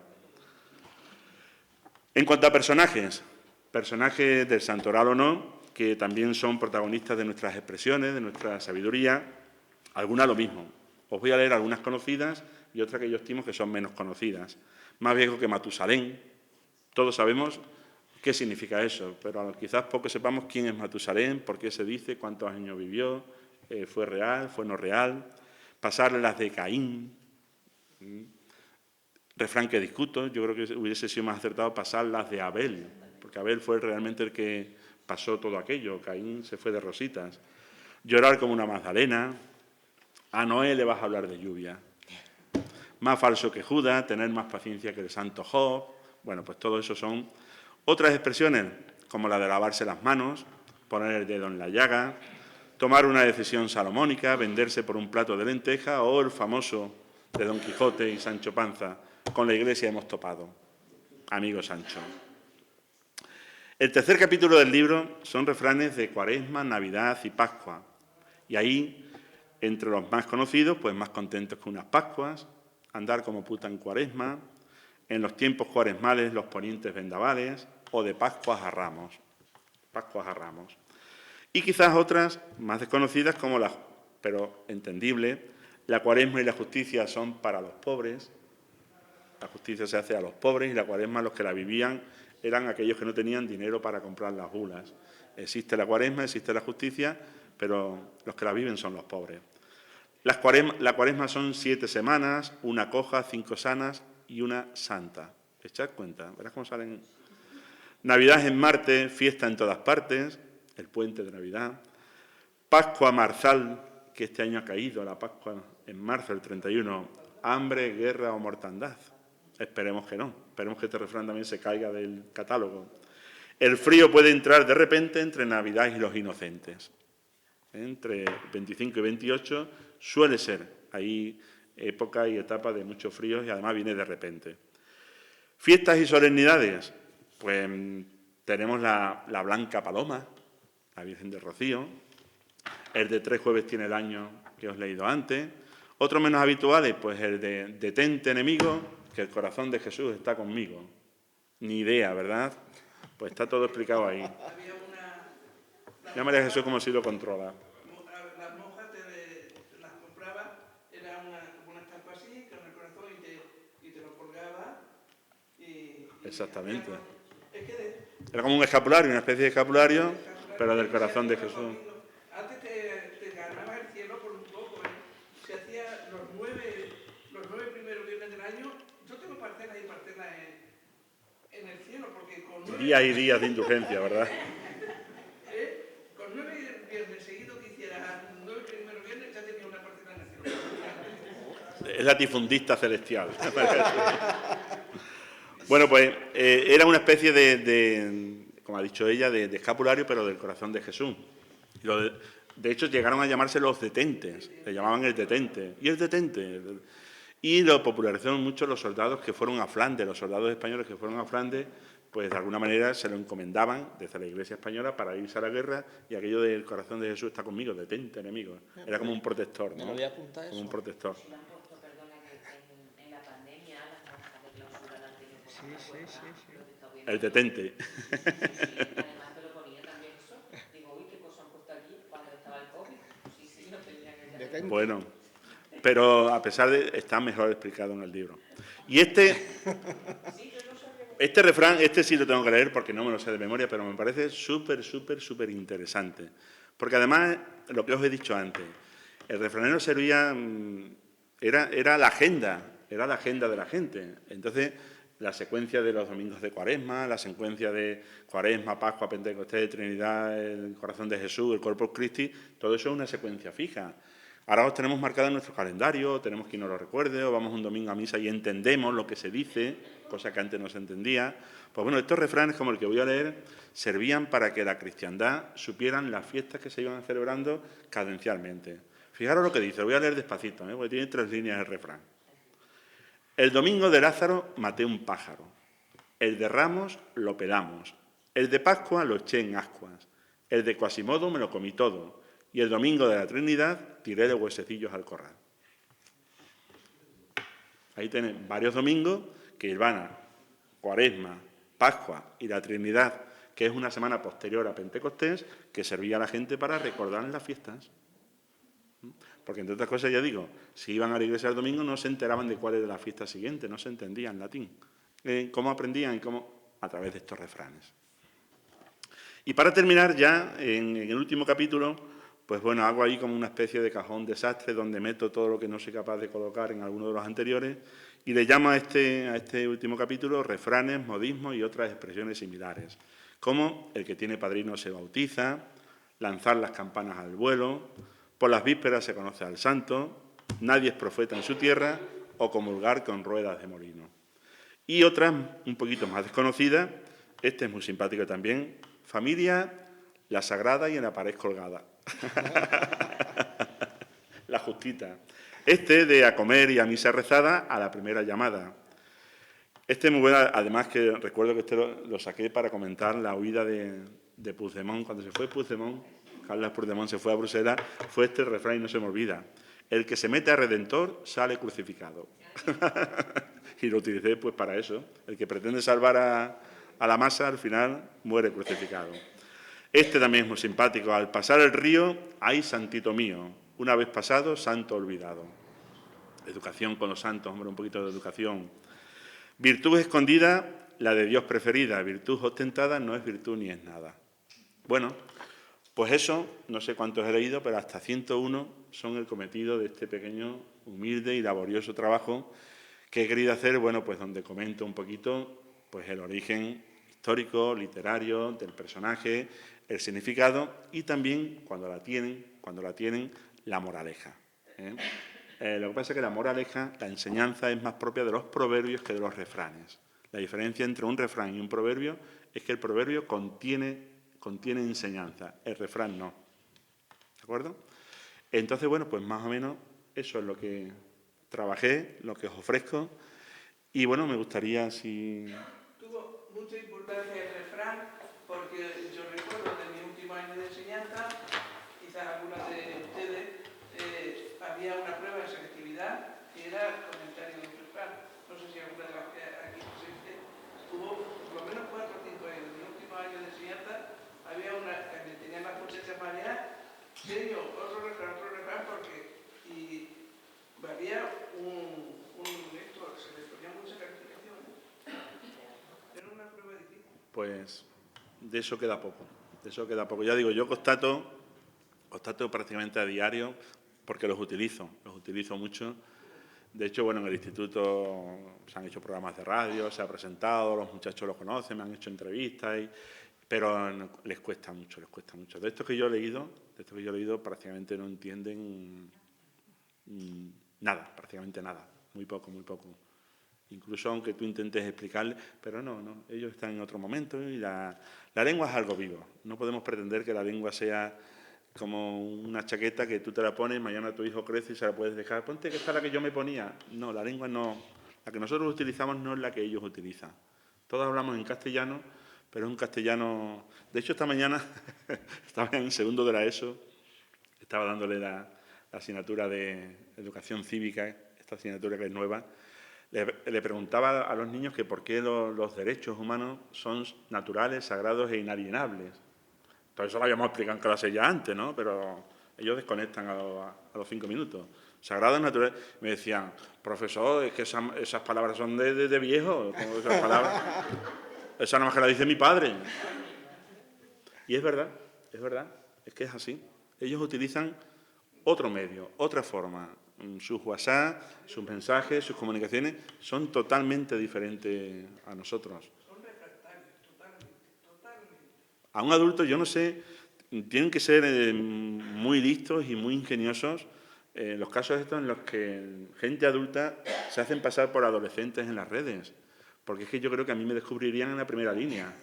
En cuanto a personajes del Santoral o no, que también son protagonistas de nuestras expresiones, de nuestra sabiduría, algunas lo mismo. Os voy a leer algunas conocidas y otras que yo estimo que son menos conocidas. Más viejo que Matusalén. Todos sabemos qué significa eso, pero quizás poco sepamos quién es Matusalén, por qué se dice, cuántos años vivió, fue real, fue no real. Pasarle las de Caín. Refrán que discuto, yo creo que hubiese sido más acertado pasar las de Abel, porque Abel fue realmente el que pasó todo aquello, Caín se fue de rositas. Llorar como una magdalena, a Noé le vas a hablar de lluvia. Más falso que Judas, tener más paciencia que el santo Job. Bueno, pues todo eso son otras expresiones, como la de lavarse las manos, poner el dedo en la llaga, tomar una decisión salomónica, venderse por un plato de lenteja, o el famoso de Don Quijote y Sancho Panza, con la iglesia hemos topado, amigo Sancho. El tercer capítulo del libro son refranes de Cuaresma, Navidad y Pascua. Y ahí, entre los más conocidos, pues más contentos que unas Pascuas, andar como puta en Cuaresma, en los tiempos cuaresmales los ponientes vendavales, o de Pascuas a Ramos. Pascuas a Ramos. Y quizás otras más desconocidas como pero entendible, la Cuaresma y la justicia son para los pobres. La justicia se hace a los pobres y la Cuaresma, los que la vivían, eran aquellos que no tenían dinero para comprar las bulas. Existe la Cuaresma, existe la justicia, pero los que la viven son los pobres. La Cuaresma son 7 semanas, una coja, 5 sanas y una santa. Echad cuenta, verás cómo salen. Navidad en Marte, fiesta en todas partes, el puente de Navidad. Pascua Marzal, que este año ha caído, la Pascua en marzo, el 31. Hambre, guerra o mortandad. Esperemos que no. Esperemos que este refrán también se caiga del catálogo. El frío puede entrar de repente entre Navidad y los inocentes. Entre 25 y 28 suele ser ahí época y etapa de muchos fríos y además viene de repente. Fiestas y solemnidades. Pues tenemos la Blanca Paloma, la Virgen del Rocío, El de 3 jueves tiene el año que os he leído antes. Otros menos habituales, pues el de detente, enemigo, que el corazón de Jesús está conmigo. Ni idea, ¿verdad? Pues está todo explicado ahí. Había una... Ya María Jesús como si lo controla. Las monjas te las compraba, era una estampa así, con el corazón y te lo colgaba. Exactamente. Es que Era como un escapulario, una especie de escapulario, pero del corazón de Jesús. antes te ganabas el cielo por un poco, ¿eh? Se hacía los nueve primeros viernes del año. Yo tengo parcelas y parcelas en el cielo, porque con 9... Días y días de indulgencia, ¿verdad? Con 9 viernes seguidos que hicieras, 9 primeros viernes, ya tenía una parcela en el cielo. Es latifundista celestial. Bueno, pues era una especie de, como ha dicho ella, de escapulario, pero del corazón de Jesús. De hecho, llegaron a llamarse los detentes, le llamaban el detente. Y el detente. Y lo popularizaron mucho los soldados que fueron a Flandes, los soldados españoles que fueron a Flandes, pues de alguna manera se lo encomendaban desde la Iglesia española para irse a la guerra, y aquello del corazón de Jesús está conmigo, detente, enemigo. Era como un protector, ¿no? Me lo voy a apuntar eso. Como un protector. Si lo han puesto, perdona, que en la pandemia las monjas de clausura las tenían por Sí. El detente. Sí, además te lo ponía también eso. Digo, uy, qué cosa han puesto aquí cuando estaba el COVID. Sí, lo tenían ella. Detente. Bueno, pero a pesar de... está mejor explicado en el libro. Y este refrán, este sí lo tengo que leer porque no me lo sé de memoria, pero me parece súper interesante. Porque además, lo que os he dicho antes, el refranero servía... Era la agenda de la gente. Entonces, la secuencia de los domingos de Cuaresma, la secuencia de Cuaresma, Pascua, Pentecostés, Trinidad, el corazón de Jesús, el Corpus Christi, todo eso es una secuencia fija. Ahora os tenemos marcado en nuestro calendario, tenemos quien nos lo recuerde, o vamos un domingo a misa y entendemos lo que se dice, cosa que antes no se entendía. Pues bueno, estos refranes, como el que voy a leer, servían para que la cristiandad supieran las fiestas que se iban celebrando cadencialmente. Fijaros lo que dice, lo voy a leer despacito, porque tiene 3 líneas el refrán. El domingo de Lázaro maté un pájaro, el de Ramos lo pelamos, el de Pascua lo eché en ascuas, el de Quasimodo me lo comí todo, y el domingo de la Trinidad tiré de huesecillos al corral. Ahí tenéis varios domingos que van a Cuaresma, Pascua y la Trinidad, que es una semana posterior a Pentecostés, que servía a la gente para recordar las fiestas. Porque, entre otras cosas, ya digo, si iban a la iglesia el domingo no se enteraban de cuál era la fiesta siguiente, no se entendía en latín. ¿Cómo aprendían? ¿Cómo? A través de estos refranes. Y para terminar ya, en el último capítulo, pues bueno, hago ahí como una especie de cajón desastre donde meto todo lo que no soy capaz de colocar en alguno de los anteriores y le llamo a este último capítulo refranes, modismos y otras expresiones similares, como el que tiene padrino se bautiza, lanzar las campanas al vuelo, por las vísperas se conoce al santo, nadie es profeta en su tierra o comulgar con ruedas de molino. Y otras un poquito más desconocidas, este es muy simpático también, familia, la sagrada y en la pared colgada. La justita. Este de a comer y a misa rezada a la primera llamada. Este es muy bueno, además que recuerdo que este lo saqué para comentar la huida de Puigdemont. Cuando se fue Puigdemont, Carles Puigdemont se fue a Bruselas, fue este refrán y no se me olvida. El que se mete a Redentor sale crucificado. Y lo utilicé pues para eso. El que pretende salvar a la masa al final muere crucificado. Este también es muy simpático. Al pasar el río, ¡ay, santito mío! Una vez pasado, santo olvidado. Educación con los santos, hombre, un poquito de educación. Virtud escondida, la de Dios preferida. Virtud ostentada no es virtud ni es nada. Bueno, pues eso, no sé cuántos he leído, pero hasta 101 son el cometido de este pequeño, humilde y laborioso trabajo que he querido hacer, bueno, pues donde comento un poquito pues el origen histórico, literario del personaje, el significado y también, cuando la tienen, la moraleja. Lo que pasa es que la moraleja, la enseñanza es más propia de los proverbios que de los refranes. La diferencia entre un refrán y un proverbio es que el proverbio contiene enseñanza, el refrán no. ¿De acuerdo? Entonces, bueno, pues más o menos eso es lo que trabajé, lo que os ofrezco. Y bueno, me gustaría si... Tuvo mucha importancia el refrán porque yo recuerdo de mi último año de enseñanza, quizás algunas de Eugenio, otro refrán, porque y valía esto, se le ponía mucha calificación. Era una prueba difícil. Pues de eso queda poco, de eso queda poco. Ya digo, yo constato prácticamente a diario, porque los utilizo mucho. De hecho, bueno, en el instituto se han hecho programas de radio, se ha presentado, los muchachos lo conocen, me han hecho entrevistas, pero les cuesta mucho, les cuesta mucho. De esto que yo he leído, prácticamente no entienden nada, prácticamente nada, muy poco, muy poco. Incluso aunque tú intentes explicarle, pero no, ellos están en otro momento y la lengua es algo vivo. No podemos pretender que la lengua sea como una chaqueta que tú te la pones, mañana tu hijo crece y se la puedes dejar. Ponte que esta es la que yo me ponía. No, la lengua no. La que nosotros utilizamos no es la que ellos utilizan. Todos hablamos en castellano, pero es un castellano... De hecho, esta mañana estaba en segundo de la ESO, estaba dándole la asignatura de educación cívica, esta asignatura que es nueva. Le preguntaba a los niños que por qué los derechos humanos son naturales, sagrados e inalienables. Todo eso lo habíamos explicado en clase ya antes, ¿no? Pero ellos desconectan a los 5 minutos. Sagrados naturales. Me decían, profesor, es que esas palabras son de viejo. Como esas palabras. Esa nada más que la dice mi padre. Y es verdad, es que es así. Ellos utilizan otro medio, otra forma. Sus WhatsApp, sus mensajes, sus comunicaciones son totalmente diferentes a nosotros. Son refractarios, totalmente. A un adulto, yo no sé, tienen que ser muy listos y muy ingeniosos los casos estos en los que gente adulta se hacen pasar por adolescentes en las redes. Porque es que yo creo que a mí me descubrirían en la primera línea.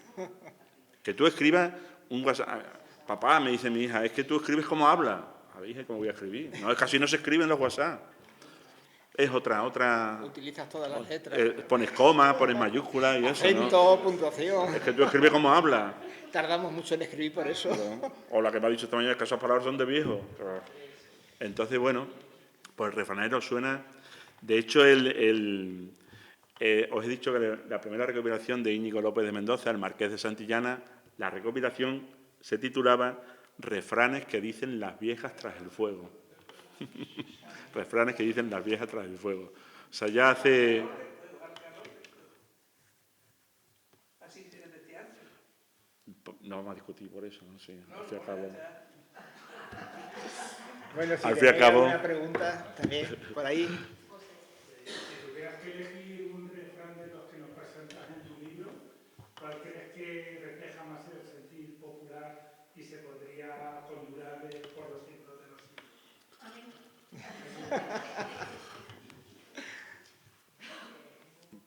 Que tú escribas un WhatsApp. Papá, me dice mi hija, es que tú escribes como hablas. A ver, hija, ¿cómo voy a escribir? No, es que así no se escriben los WhatsApp. Es otra... Utilizas todas las letras. Pones coma, pones mayúsculas y eso, ¿no? Acento, puntuación. Es que tú escribes como hablas. Tardamos mucho en escribir por eso. O la que me ha dicho esta mañana es que esas palabras son de viejo. Entonces, bueno, pues el refranero suena... De hecho, os he dicho que la primera recopilación de Íñigo López de Mendoza, el Marqués de Santillana, la recopilación se titulaba Refranes que dicen las viejas tras el fuego. Refranes que dicen las viejas tras el fuego. O sea, ya hace... Así se decía antes. No vamos a discutir por eso, ¿no? Sí, al fin y al No, cabo. Bueno, si Al fin y al tenéis cabo- alguna pregunta también por ahí. Si tuvieras que elegir un refrán de los que nos presentas en tu libro, ¿cuál crees que refleja más el sentir popular y se podría conjurar por los siglos de los siglos?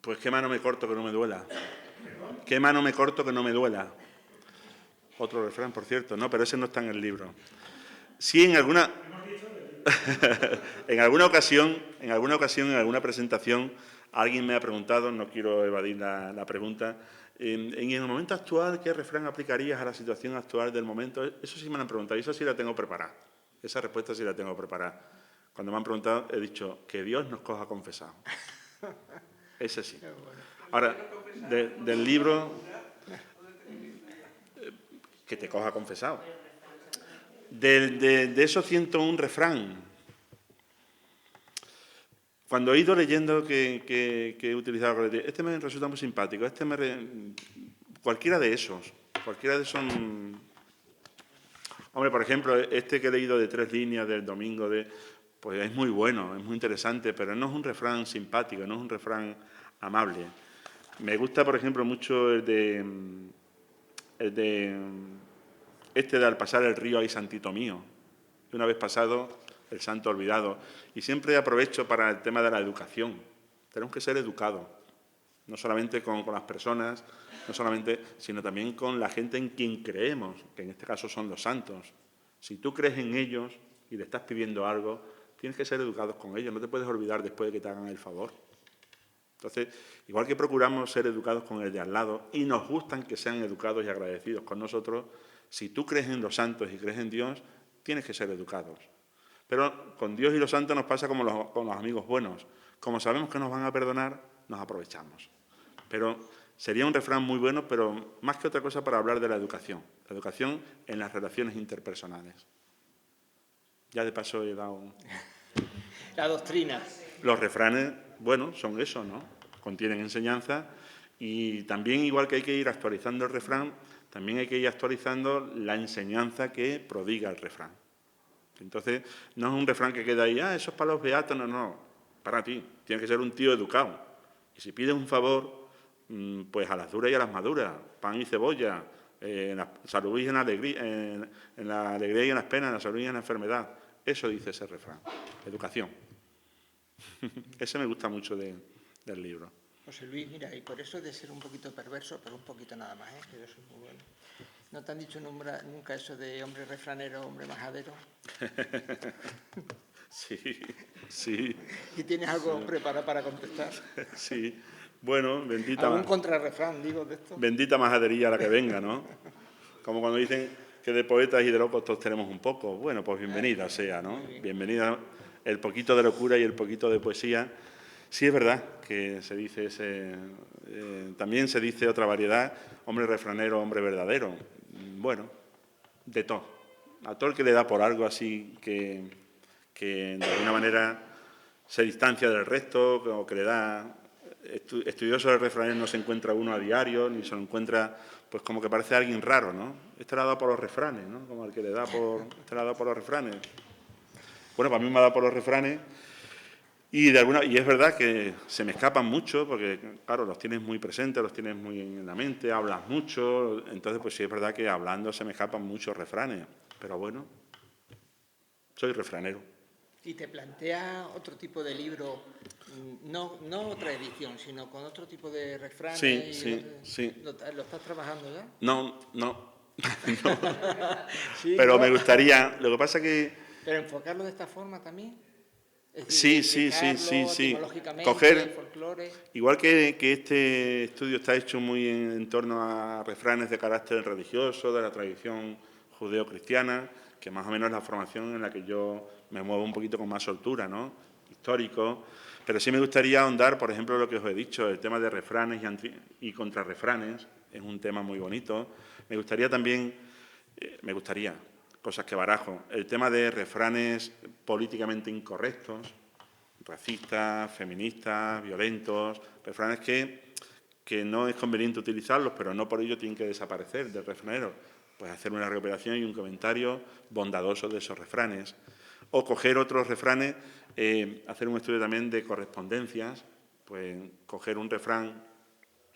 Pues qué mano me corto que no me duela. Qué mano me corto que no me duela. Otro refrán, por cierto, no, pero ese no está en el libro. Sí, en alguna ocasión, en alguna presentación, alguien me ha preguntado, no quiero evadir la pregunta, en el momento actual, ¿qué refrán aplicarías a la situación actual del momento? Eso sí me lo han preguntado y eso sí la tengo preparada. Esa respuesta sí la tengo preparada. Cuando me han preguntado, he dicho, que Dios nos coja confesados. Ese sí. Ahora, del libro, que te coja confesado. De esos 101 refrán, cuando he ido leyendo que he utilizado, este me resulta muy simpático, cualquiera de esos. Hombre, por ejemplo, este que he leído de 3 líneas del domingo, pues es muy bueno, es muy interesante, pero no es un refrán simpático, no es un refrán amable. Me gusta, por ejemplo, mucho el de al pasar el río hay santito mío. Y una vez pasado, el santo olvidado. Y siempre aprovecho para el tema de la educación. Tenemos que ser educados, no solamente con las personas, sino también con la gente en quien creemos, que en este caso son los santos. Si tú crees en ellos y le estás pidiendo algo, tienes que ser educados con ellos, no te puedes olvidar después de que te hagan el favor. Entonces, igual que procuramos ser educados con el de al lado y nos gustan que sean educados y agradecidos con nosotros, si tú crees en los santos y crees en Dios, tienes que ser educados. Pero con Dios y los santos nos pasa como con los amigos buenos. Como sabemos que nos van a perdonar, nos aprovechamos. Pero sería un refrán muy bueno, pero más que otra cosa para hablar de la educación en las relaciones interpersonales. Ya de paso he dado... La doctrina. Los refranes, bueno, son eso, ¿no? Contienen enseñanza y también, igual que hay que ir actualizando el refrán, también hay que ir actualizando la enseñanza que prodiga el refrán. Entonces, no es un refrán que queda ahí, eso es para los beatos, no, para ti. Tienes que ser un tío educado. Y si pides un favor, pues a las duras y a las maduras, pan y cebolla, en la salud y en la alegría, en la alegría y en las penas, en la salud y en la enfermedad. Eso dice ese refrán, educación. Ese me gusta mucho del libro. José Luis, mira, y por eso de ser un poquito perverso, pero un poquito nada más, que yo soy muy bueno. ¿No te han dicho nunca eso de hombre refranero, hombre majadero? Sí. ¿Y tienes algo preparado para contestar? Sí. Bueno, ¿Algún contrarrefrán, digo, de esto? Bendita majadería la que venga, ¿no? Como cuando dicen que de poetas y de locos todos tenemos un poco. Bueno, pues bienvenida sea, ¿no? Bienvenida el poquito de locura y el poquito de poesía. Sí es verdad que se dice también se dice otra variedad, hombre refranero, hombre verdadero. Bueno, de todo. A todo el que le da por algo así que de alguna manera se distancia del resto o que le da... Estudioso del refranero no se encuentra uno a diario, ni se lo encuentra, pues como que parece alguien raro, ¿no? Este le ha dado por los refranes, ¿no? Como el que le da por... Este le ha dado por los refranes. Bueno, para mí me ha dado por los refranes y es verdad que se me escapan mucho porque, claro, los tienes muy presentes, los tienes muy en la mente, hablas mucho, entonces pues sí es verdad que hablando se me escapan muchos refranes, pero bueno, soy refranero. ¿Y te planteas otro tipo de libro, no otra edición, sino con otro tipo de refranes? Sí. ¿Lo estás trabajando ya? No. Sí, pero ¿no? me gustaría, lo que pasa que... ¿Pero enfocarlo de esta forma también? Es Sí. decir, etimológicamente, Coger, folclore. igual que este estudio está hecho muy en torno a refranes de carácter religioso, de la tradición judeo-cristiana, que más o menos es la formación en la que yo me muevo un poquito con más soltura, ¿no? Histórico. Pero sí me gustaría ahondar, por ejemplo, lo que os he dicho, el tema de refranes y contrarrefranes, es un tema muy bonito. Me gustaría también, cosas que barajo, el tema de refranes políticamente incorrectos, racistas, feministas, violentos, refranes que no es conveniente utilizarlos, pero no por ello tienen que desaparecer del refranero. Pues hacer una recuperación y un comentario bondadoso de esos refranes. O coger otros refranes, hacer un estudio también de correspondencias, pues coger un refrán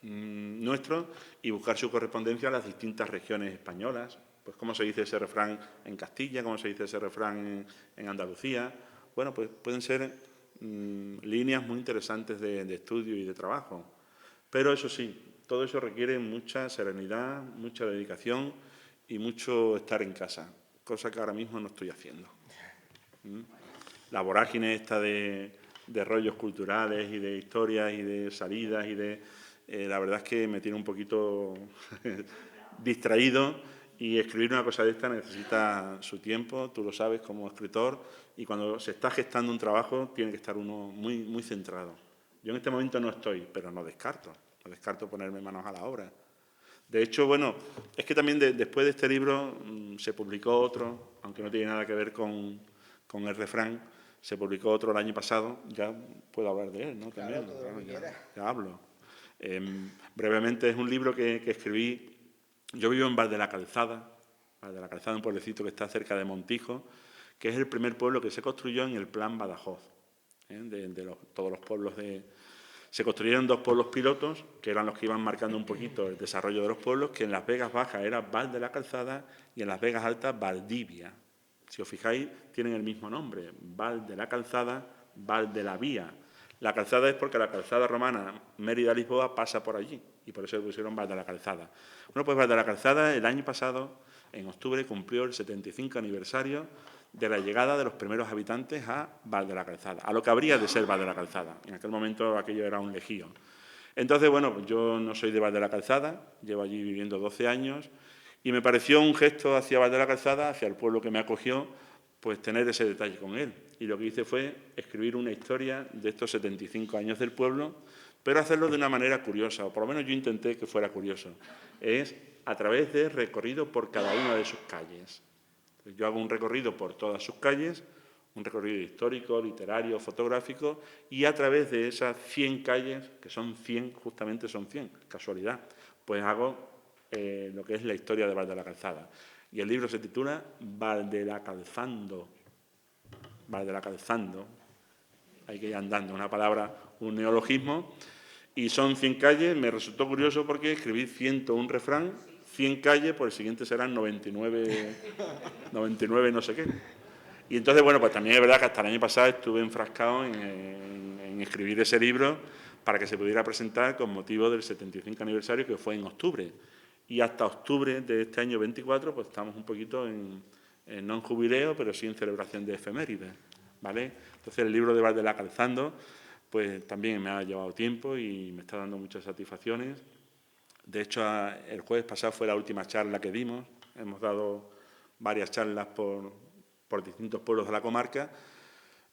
nuestro y buscar su correspondencia a las distintas regiones españolas. Pues cómo se dice ese refrán en Castilla, cómo se dice ese refrán en Andalucía. Bueno, pues pueden ser líneas muy interesantes de estudio y de trabajo. Pero eso sí, todo eso requiere mucha serenidad, mucha dedicación y mucho estar en casa, cosa que ahora mismo no estoy haciendo. La vorágine esta de rollos culturales y de historias y de salidas la verdad es que me tiene un poquito distraído y escribir una cosa de esta necesita su tiempo, tú lo sabes como escritor, y cuando se está gestando un trabajo tiene que estar uno muy, muy centrado. Yo en este momento no estoy, pero no descarto ponerme manos a la obra. De hecho, bueno, es que también después de este libro se publicó otro, aunque no tiene nada que ver con el refrán, se publicó otro el año pasado, ya puedo hablar de él, ¿no? Claro, También, todo lo que quieras. ya hablo. Brevemente es un libro que escribí. Yo vivo en Val de la Calzada, un pueblecito que está cerca de Montijo, que es el primer pueblo que se construyó en el Plan Badajoz. Todos los pueblos se construyeron 2 pueblos pilotos, que eran los que iban marcando un poquito el desarrollo de los pueblos, que en Las Vegas Bajas era Val de la Calzada y en Las Vegas Altas Valdivia. Si os fijáis, tienen el mismo nombre, Val de la Calzada, Val de la Vía. La calzada es porque la calzada romana Mérida-Lisboa pasa por allí y por eso le pusieron Val de la Calzada. Bueno, pues Val de la Calzada el año pasado, en octubre, cumplió el 75 aniversario de la llegada de los primeros habitantes a Val de la Calzada, a lo que habría de ser Val de la Calzada. En aquel momento aquello era un lejío. Entonces, bueno, yo no soy de Val de la Calzada, llevo allí viviendo 12 años y me pareció un gesto hacia Val de la Calzada, hacia el pueblo que me acogió, pues tener ese detalle con él. Y lo que hice fue escribir una historia de estos 75 años del pueblo, pero hacerlo de una manera curiosa, o por lo menos yo intenté que fuera curioso. Es a través de recorrido por cada una de sus calles. Yo hago un recorrido por todas sus calles, un recorrido histórico, literario, fotográfico, y a través de esas 100 calles, que son 100, justamente son 100, casualidad, pues hago lo que es la historia de Val de la Calzada. Y el libro se titula Val de la Calzando. Val de la Calzando. Hay que ir andando, una palabra, un neologismo. Y son 100 calles. Me resultó curioso porque escribí 101 refrán, 100 calles, por el siguiente serán 99 no sé qué. Y entonces, bueno, pues también es verdad que hasta el año pasado estuve enfrascado en escribir ese libro para que se pudiera presentar con motivo del 75 aniversario, que fue en octubre. Y hasta octubre de este año 24, pues estamos un poquito no en jubileo, pero sí en celebración de efemérides, ¿vale? Entonces el libro de Val de la Calzando, pues también me ha llevado tiempo y me está dando muchas satisfacciones. De hecho, el jueves pasado fue la última charla que dimos. Hemos dado varias charlas por distintos pueblos de la comarca.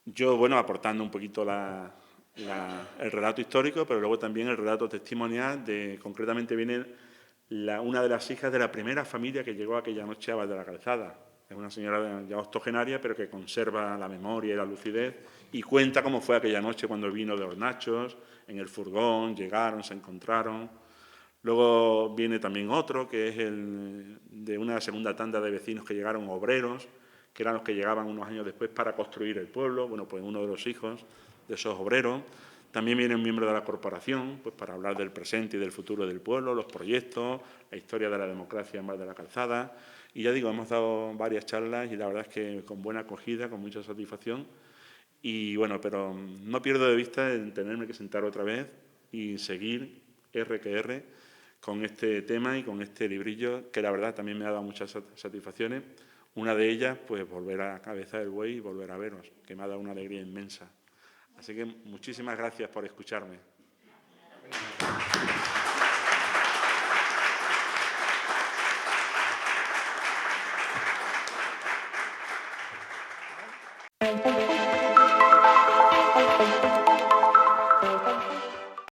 Yo, bueno, aportando un poquito el relato histórico, pero luego también el relato testimonial concretamente viene una de las hijas de la primera familia que llegó aquella noche a Val de la Calzada. Es una señora ya octogenaria, pero que conserva la memoria y la lucidez y cuenta cómo fue aquella noche cuando vino de Hornachos, en el furgón, llegaron, se encontraron. Luego viene también otro, que es de una segunda tanda de vecinos que llegaron, obreros, que eran los que llegaban unos años después para construir el pueblo. Bueno, pues uno de los hijos de esos obreros. También viene un miembro de la corporación, pues para hablar del presente y del futuro del pueblo, los proyectos, la historia de la democracia en Val de la Calzada. Y ya digo, hemos dado varias charlas y la verdad es que con buena acogida, con mucha satisfacción. Y bueno, pero no pierdo de vista el tenerme que sentar otra vez y seguir R que R con este tema y con este librillo, que la verdad también me ha dado muchas satisfacciones. Una de ellas, pues volver a Cabeza del Buey y volver a veros, que me ha dado una alegría inmensa. Así que muchísimas gracias por escucharme.